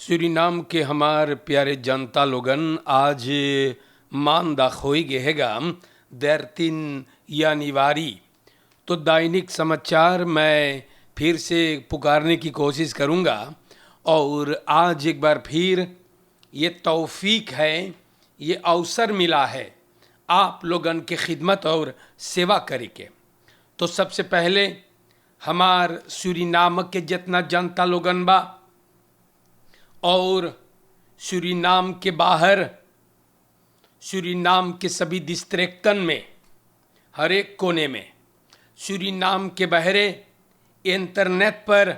Suriname के हमार प्यारे जनता लोगन आज मानदा खोई गेहेगा देर 3 यानीवारी। तो दैनिक समाचार मैं फिर से पुकारने की कोशिश करूंगा और आज एक बार फिर ये तौफीक है, ये अवसर मिला है आप लोगन के खिदमत और सेवा करे के। तो सबसे पहले हमार सूरीनाम के जितना जनता लोगन बा और सूरीनाम के बाहर, सूरीनाम के सभी डिस्ट्रिक्टन में, हर एक कोने में, सूरीनाम के बहरे इंटरनेट पर,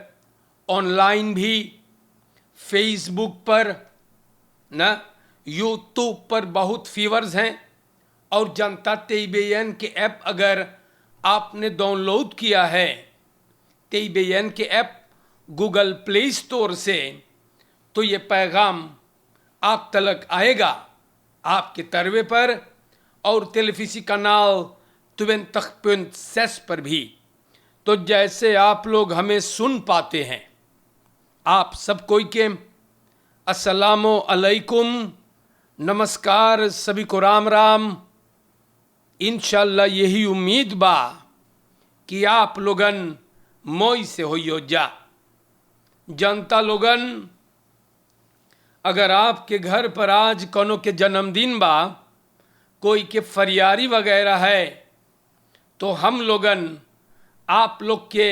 ऑनलाइन भी, फेसबुक पर न, यूट्यूब पर बहुत फीवर्स हैं। और जनता टेलीविजन के ऐप अगर आपने डाउनलोड किया है, टेलीविजन के ऐप गूगल प्ले स्टोर से, तो ये पैगाम आप तलक आएगा आपके तरवे पर और टेलीविजन कनाल 20.6 पर भी। तो जैसे आप लोग हमें सुन पाते हैं, आप सब कोई के अस्सलामो अलैकुम, नमस्कार, सभी को राम राम। इंशाल्लाह यही उम्मीद बा कि आप लोगन मोई से होइयो जा। जनता लोगन, अगर आपके घर पर आज कोनो के जन्मदिन बा, कोई के फरियारी वगैरह है, तो हम लोगन आप लोग के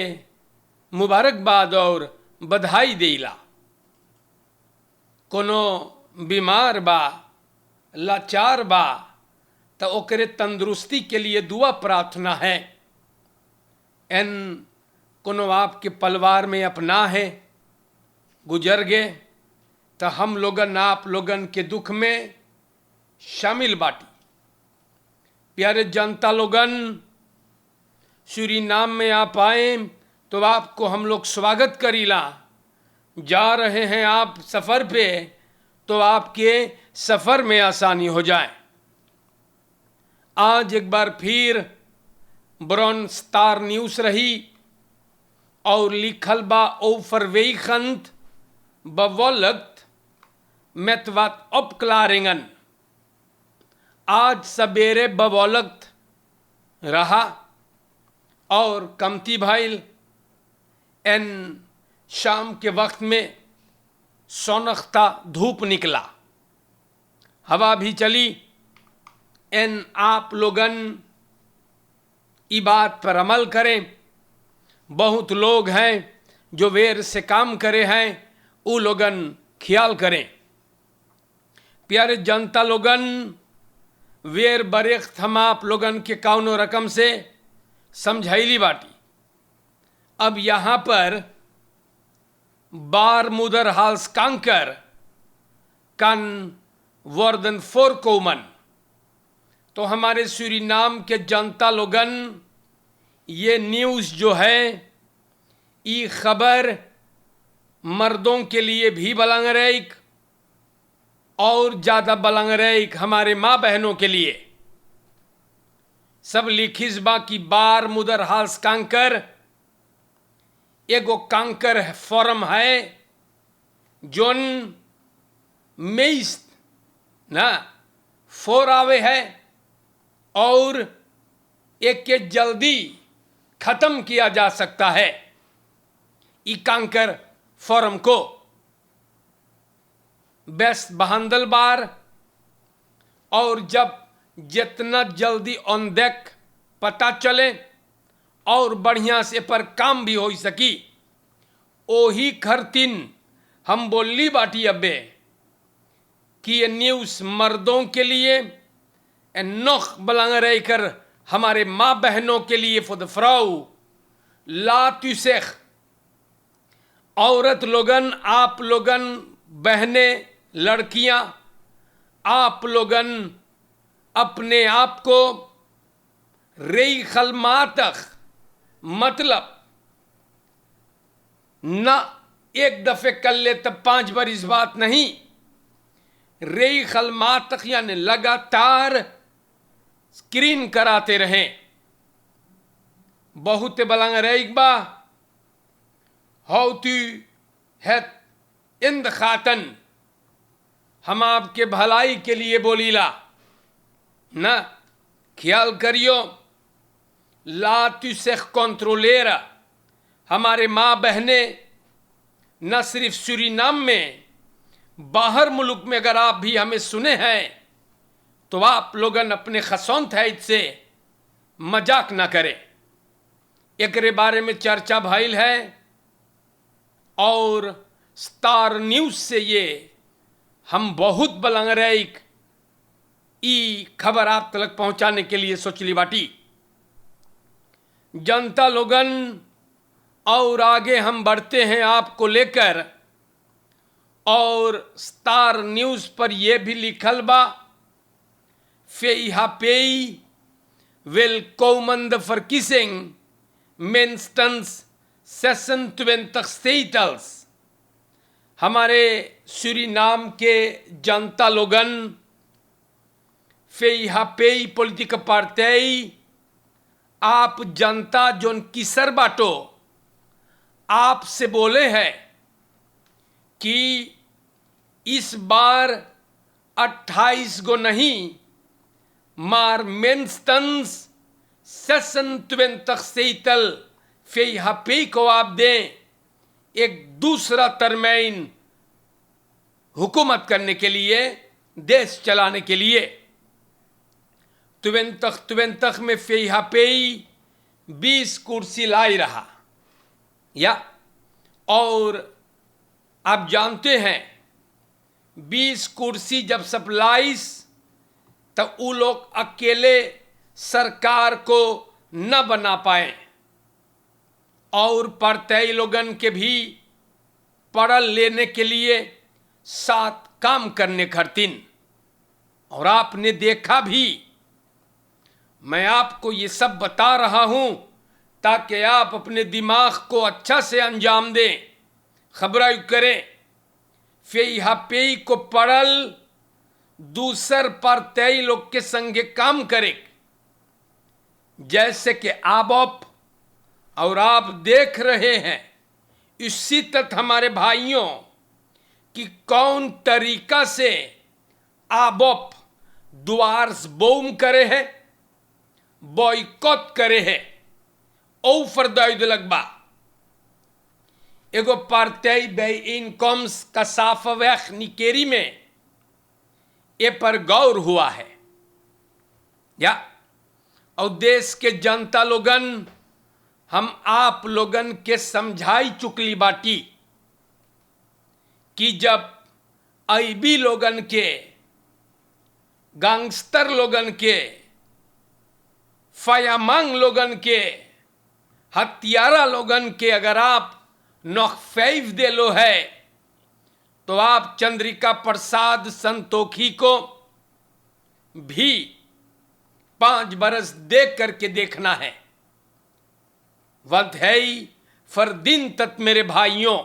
मुबारकबाद और बधाई देला। कोनो बीमार बा, लाचार बा, तो ओकरे तंदुरुस्ती के लिए दुआ प्रार्थना है। एन कोनो आपके परिवार में अपना है गुजर गए, तो हम लोगन आप लोगन के दुख में शामिल बाटी। प्यारे जनता लोगन, सूरीनाम में आप आए तो आपको हम लोग स्वागत करीला। जा रहे हैं आप सफ़र पे, तो आपके सफ़र में आसानी हो जाए। आज एक बार फिर ब्रॉन स्टार न्यूज़ रही और लिखल बा ओफरवेखंत बवलत मेतवात उपक्लारिंगन। आज सवेरे बवलत रहा और कमती भाईल एन शाम के वक्त में सोनख्ता धूप निकला, हवा भी चली। एन आप लोगन ई बात पर अमल करें। बहुत लोग हैं जो वेर से काम करे हैं, वो लोगन ख्याल करें। प्यारे जनता लोगन, वेर बरेख्त हम आप लोगन के कौनो रकम से समझाइली बाटी। अब यहाँ पर बार मुदर हाल्स कांकर कन वर्दन फोर कोमन। तो हमारे सूरीनाम के जनता लोगन, ये न्यूज़ जो है, ये खबर मर्दों के लिए भी बलंगरेक और ज़्यादा बलंगरेक हमारे माँ बहनों के लिए। सब लिखिस बा की बार मुदर हाल्स कांकर एगो कांकर फॉर्म है जोन मेइस ना फोर आवे है और एक के जल्दी खत्म किया जा सकता है। ई कांकर फॉर्म को बेस्ट बहांदल बार और जब जितना जल्दी ऑन देख पता चले और बढ़िया से पर काम भी हो सकी, ओही खरतिन हम बोली बाटी अबे कि ये न्यूज़ मर्दों के लिए नोख बलंग रहकर हमारे माँ बहनों के लिए फुद फ्राउ लातुसेख। औरत लोगन, आप लोगन, बहनें, लड़कियां, आप लोगन अपने आप को रेई खलमातक, मतलब न एक दफे कर ले तब 5 बार इस बात नहीं, रेई खलमातक यानी लगातार स्क्रीन कराते रहें। बहुत बलंग रेइक बा हाउ तू है इंद खातन हम आपके भलाई के लिए बोलीला ना, ख्याल करियो ला तुसेख कंट्रोलेरा। हमारे माँ बहने न सिर्फ सूरीनाम में, बाहर मुल्क में अगर आप भी हमें सुने हैं तो आप लोगन अपने खसौंत है इससे मजाक ना करें। एकरे बारे में चर्चा भइल है और स्टार न्यूज से ये हम बहुत बलंगरैक ई खबर आप तक पहुंचाने के लिए सोचली बाटी। जनता लोगन और आगे हम बढ़ते हैं आपको लेकर, और स्टार न्यूज पर यह भी लिखल बा फेइहापेई वेलकोमन फर्किसिंग मेंस्टन्स 26 स्टेटल्स। हमारे सूरीनाम के जनता लोगन फेइहापेई पॉलिटिक पार्टी, आप जनता जोन किसर बाटो आपसे बोले हैं कि इस बार 28 गो नहीं मार मेंस्टन्स 26 स्टेटल फेइहापेई को आप दें एक दूसरा तरमीन हुकूमत करने के लिए, देश चलाने के लिए। तुवेंतख में फेइहापेई 20 कुर्सी लाई रहा या, और आप जानते हैं 20 कुर्सी जब सप्लाईस तब वो लोग अकेले सरकार को न बना पाए और परतई लोगन के भी पड़ल लेने के लिए साथ काम करने खरतीन। और आपने देखा भी, मैं आपको ये सब बता रहा हूं ताकि आप अपने दिमाग को अच्छा से अंजाम दें, खबराई करें। फेइहापेई को पड़ल दूसर परतई लोग के संगे काम करे, जैसे कि आबोप, और आप देख रहे हैं इसी तक हमारे भाइयों कि कौन तरीका से आबोप दुआर्स बोम करे है, बॉयकॉट करे है, ओ फरदाइद लगबा एगो पार्टी बे इनकम्स का साफवेख निकेरी में ये पर गौर हुआ है या। और देश के जनता लोगन हम आप लोगन के समझाई चुकली बाटी कि जब ऐबी लोगन के, गैंगस्टर लोगन के, फयामांग लोगन के, हत्यारा लोगन के अगर आप नौफैफ दे लो है तो आप चंद्रिका प्रसाद संतोखी को भी 5 बरस देख करके देखना है। वधई फरदिन तक मेरे भाइयों,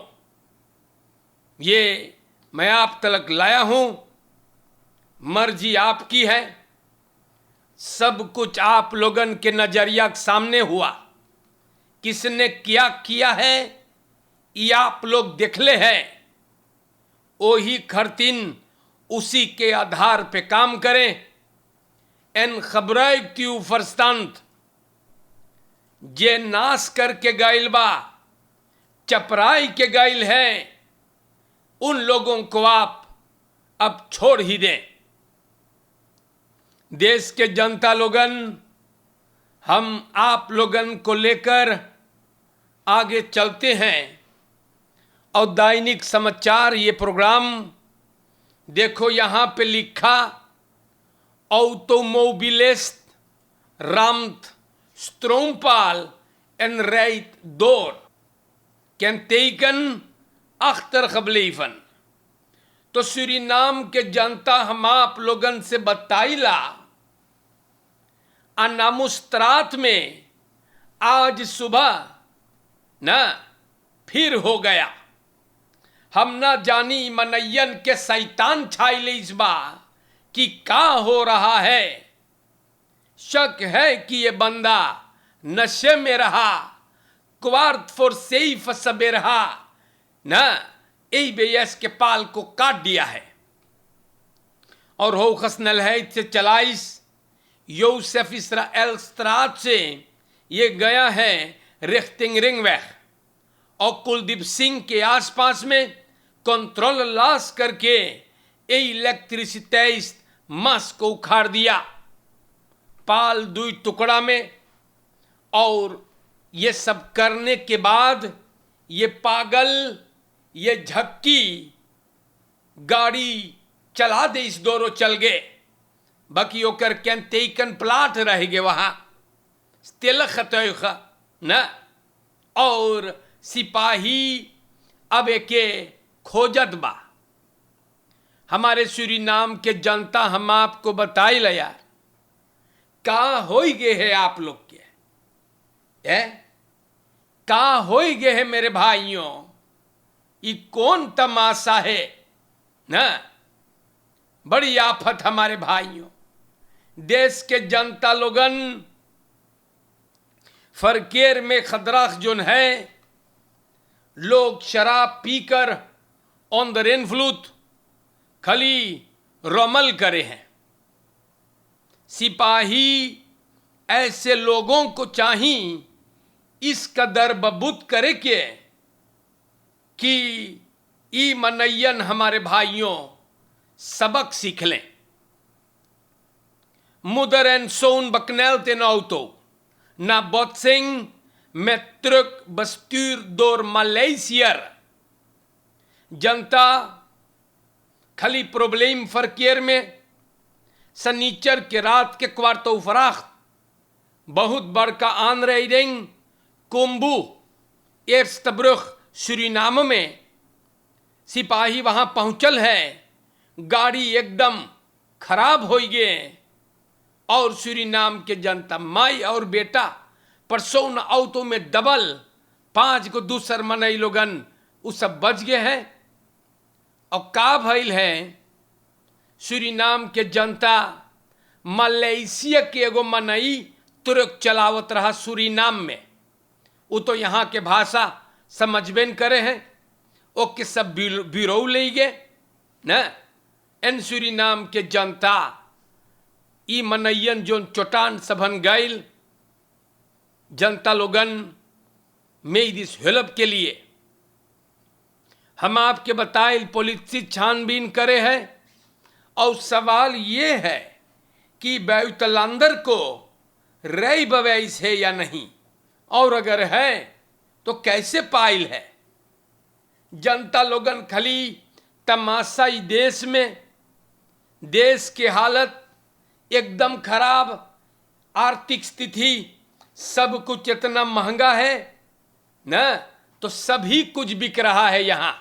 ये मैं आप तलक लाया हूं, मर्जी आपकी है। सब कुछ आप लोगन के नजरिया के सामने हुआ, किसने क्या किया है ये आप लोग देख ले हैं। वही खरतीन उसी के आधार पे काम करें। एन खबराई क्यू फरस्तांत जे नाश करके गाइल बा, चपराई के गाइल है, उन लोगों को आप अब छोड़ ही दें। देश के जनता लोगन, हम आप लोगन को लेकर आगे चलते हैं। और दैनिक समाचार ये प्रोग्राम देखो, यहां पे लिखा ऑटोमोबिलिस्ट रामत स्ट्रोमपाल en rijdt door. Kenteken achter gebleven. तो सूरीनाम के जनता हम आप लोगन से बताइला, अनामुस्त्रात में आज सुबह न फिर हो गया। हम ना जानी मनैयन के शैतान छाइले इस बार कि का हो रहा है। शक है कि ये बंदा नशे में रहा, क्वार्ट फॉर सेफ सबे रहा न, ABS के पाल को काट दिया है और होखसनलहैत से चलाइस योसेफ इसराइल स्त्रात से ये गया है रिख्टिंग रिंगवैग और कुलदीप सिंह के आसपास में कंट्रोल लॉस करके इलेक्ट्रिसिटी मास को उखाड़ दिया पाल 2 टुकड़ा में। और ये सब करने के बाद ये पागल ये झक्की गाड़ी चला दे इस दोनों चल गए बाकी ओकर कैंतेकन प्लाट रह गए वहां न। और सिपाही अब एके खोजत बा। हमारे सूरीनाम के जनता हम आपको बताई ल यार का हो गए है आप लोग के का हो गए है मेरे भाइयों। ये कौन तमाशा है ना। बड़ी आफत हमारे भाइयों। देश के जनता लोगन फरकेर में खतरा जोन है लोग शराब पीकर ऑन द इन्फ्लुएंस खाली रमल करे हैं। सिपाही ऐसे लोगों को चाहिए इस कदर बबूत करे के कि ई मनयन हमारे भाइयों सबक सीख लें। मुदर एंड सोन बकनैल ते नौतो ना बोत्सिंग मेट्रुक बस्तूर दोर मलेशियर जनता खाली प्रॉब्लम फरकेर में सनीचर के रात के क्वार्तो फराख बहुत बड़का आनरेडिंग कोम्बू एर्स्तब्रुख सूरीनाम में सिपाही वहां पहुंचल है। गाड़ी एकदम खराब हो गए और सूरीनाम के जनता माई और बेटा परसों न औतो में डबल 5 को दूसर मनई लोगन उ सब बच गए हैं। और का भइल है सूरीनाम के जनता मलेशिया के एगो मनई तुरक चलावत रहा सूरीनाम में। वो तो यहाँ के भाषा समझबे न करे हैं ओके सब बिरो ले गए न। एन सूरीनाम के जनता ई मनैयन जोन चोटान सबन गैल जनता लोगन में दिस हेल्प के लिए हम आपके बताए पुलिस छानबीन करे हैं। और सवाल ये है कि बैतलंदर को रई बवैस है या नहीं और अगर है तो कैसे पाइल है। जनता लोगन खाली तमाशाई देश में देश की हालत एकदम खराब आर्थिक स्थिति सब कुछ इतना महंगा है ना तो सभी कुछ बिक रहा है। यहाँ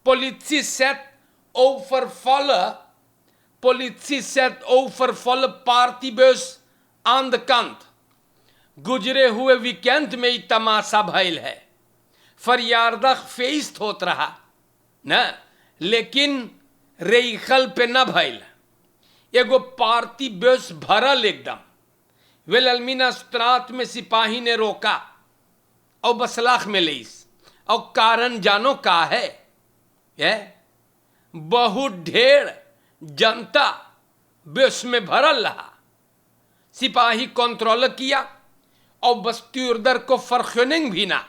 policy set overfall party base on the कंत गुजरे हुए वीकेंड में ही तमाशा भइल है। फरियादा फेस्ट होत रहा न लेकिन रेखल पे न भइल। एगो पार्टी बेस भरल एकदम वेलमिना स्त्रात में सिपाही ने रोका और बसलाख में लेस और कारण जानो का है बहुत ढेर जनता बेस में भरल रहा। सिपाही कंट्रोल किया और बस्ती उर्दर को फर्खनिंग भी ना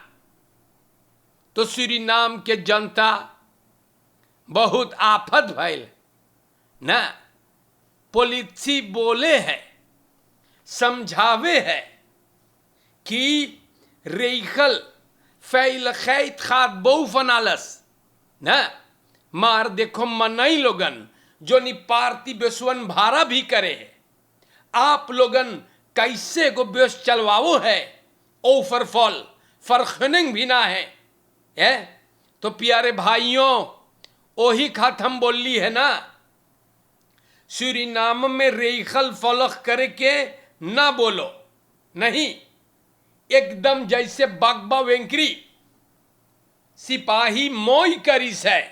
तो सूरीनाम के जनता बहुत आफत भइल ना। पॉलिसी बोले है समझावे है कि रेखल फैल खैत खात बहु फनालस न मार देखो मनई लोगन जो नि पार्टी बेसवन भारा भी करे है। आप लोगन कैसे को बेस चलवाओ है ओवरफॉल फर्खनिंग भी ना है तो प्यारे भाइयों ओही खात हम बोली है ना सूरीनाम में रेखल फलख करके ना बोलो नहीं एकदम जैसे बागबा वेंकरी सिपाही मोई करिस है।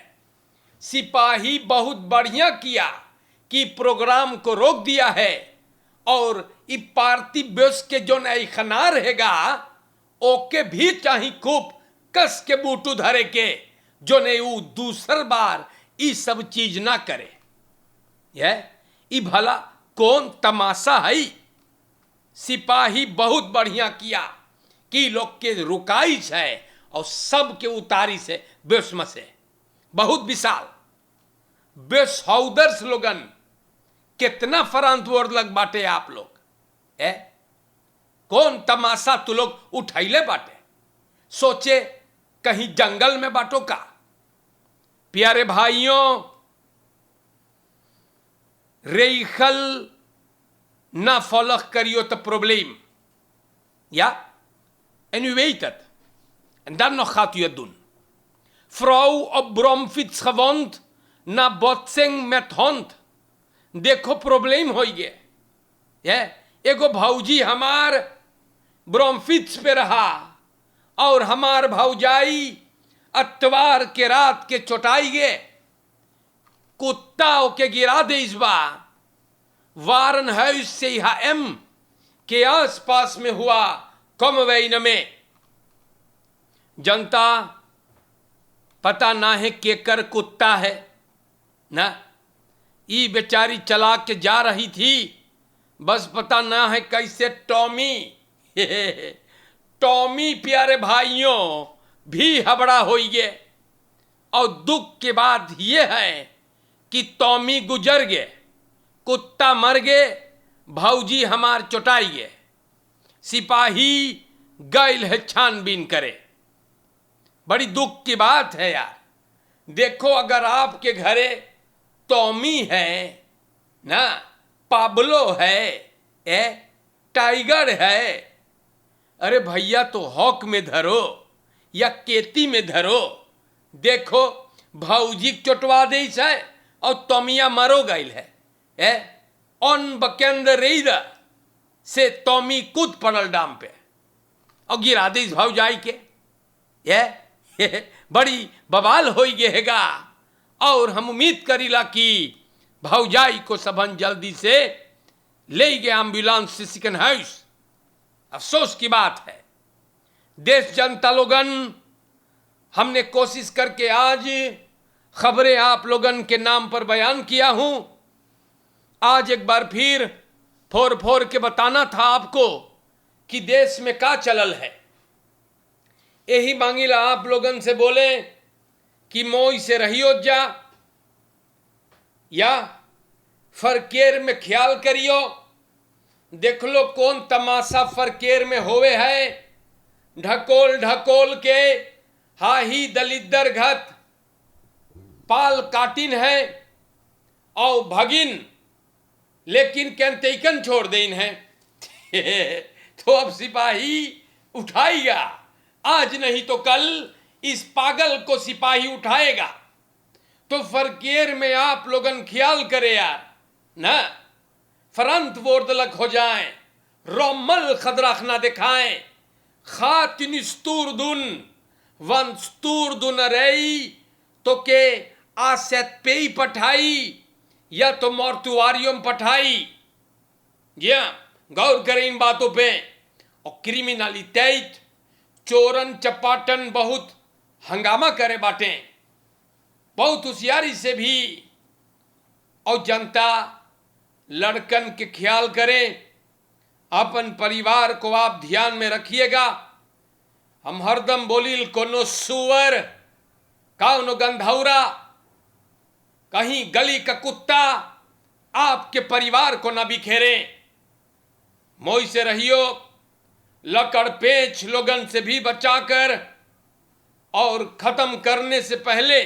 सिपाही बहुत बढ़िया किया कि प्रोग्राम को रोक दिया है और इ पार्टी बेस के जो नई खना रहेगा ओके भी चाही खूब कस के बूटू धरे के जो ने ऊ दूसर बार ई सब चीज ना करे। यह ई भला कौन तमाशा है। सिपाही बहुत बढ़िया किया कि लोग के रुकाई है और सब के उतारी से बेस्म से बहुत विशाल बेसौदर्स लोगन कितना फरंत वर्द लग बाटे आप लोग है। कौन तमाशा तू लोग उठैले बाटे, सोचे कहीं जंगल में बाटो का। प्यारे भाइयों, रेखल ना फॉलोक करियो तो प्रॉब्लम या enuitet en dan nog gaat u het doen. Vrouw op bromfiets gewond na botsing met hond, देखो प्रॉब्लम हो गया। ये एगो भौजी हमार ब्रोमफिट्स पे रहा और हमार भौजाई अतवार के रात के चोटाई गे, कुत्ता ओके गिरा दे। इस बार वारन है इससे एम के आसपास में हुआ कमवैन में। जनता पता ना है केकर कुत्ता है ना, ई बेचारी चला के जा रही थी, बस पता ना है कैसे टॉमी टॉमी प्यारे भाइयों भी हबड़ा हो गए। और दुख की बात यह है कि टॉमी गुजर गए, कुत्ता मर गए, भौजी हमार चोटाई गए। सिपाही गैल है छानबीन करे। बड़ी दुख की बात है यार। देखो अगर आपके घरे टॉमी है ना, पाब्लो है टाइगर है, अरे भैया तो हॉक में धरो या केती में धरो। देखो भौजी चोटवा दे है और टॉमिया मरो गई है ऑन बकेंद रेदा से टॉमी कूद पड़ल डाम पे और गिरा दे भौजाई के। ये बड़ी बवाल हो गएगा और हम उम्मीद करीला कि भौजाई को सबन जल्दी से ले गए एम्बुलेंस से सिकन हाउस। अफसोस की बात है देश जनता लोगन, हमने कोशिश करके आज खबरें आप लोगन के नाम पर बयान किया हूं। आज एक बार फिर फोर फोर के बताना था आपको कि देश में क्या चलल है। यही मांगिला आप लोगन से बोले कि मोई से रहियो जा या फरकेर में ख्याल करियो। देख लो कौन तमाशा फरकेर में होवे है। ढकोल ढकोल के हाही दलिद्दर घत पाल काटिन है और भगिन, लेकिन कैंतेकन छोड़ देन है तो अब सिपाही उठाएगा, आज नहीं तो कल इस पागल को सिपाही उठाएगा। तो फरकेर में आप लोगन ख्याल करे यार ना, फरंत वोर्दलक हो जाएं, रोमल खदराख ना दिखाएं। खातिन स्तूरदुन वन स्तूरदुन रई तो के आसेत पे ही पठाई या तो मोर्तुआरियम पठाई। जी हाँ, गौर करें इन बातों पे। और क्रिमिनलिटेट चोरन चपाटन बहुत हंगामा करे बाटे, बहुत होशियारी से भी। और जनता लड़कन के ख्याल करें, अपन परिवार को आप ध्यान में रखिएगा। हम हरदम बोलिल कोनो सुअर कौनो गंधौरा कहीं गली का कुत्ता आपके परिवार को ना बिखेरे। मोई से रहियो, लकड़ पेच लोगन से भी बचाकर और खत्म करने से पहले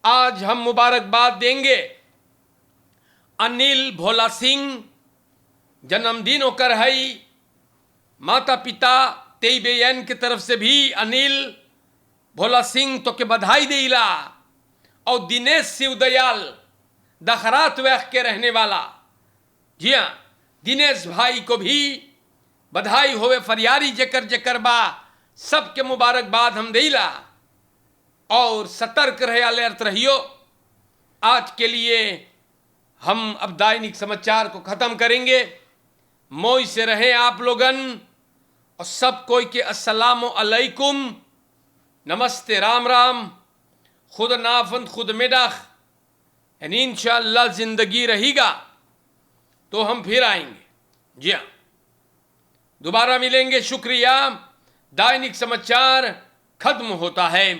आज हम मुबारकबाद देंगे। अनिल भोला सिंह जन्मदिन होकर है, माता पिता तेईबेन की तरफ से भी अनिल भोला सिंह तो के बधाई देला। और दिनेश शिवदयाल दखरात वैख के रहने वाला, जी हाँ, दिनेश भाई को भी बधाई होवे। फरियारी जेकर जेकर बा सबके मुबारकबाद हम देला। और सतर्क रहे, अलर्ट रहियो। आज के लिए हम अब दैनिक समाचार को खत्म करेंगे। मोई से रहे आप लोगन और सब कोई के अस्सलामु अलैकुम नमस्ते, राम राम, खुद नाफंद खुद मिडख, एंड इंशाअल्लाह जिंदगी रहेगा तो हम फिर आएंगे। जी हाँ, दोबारा मिलेंगे। शुक्रिया। दैनिक समाचार खत्म होता है।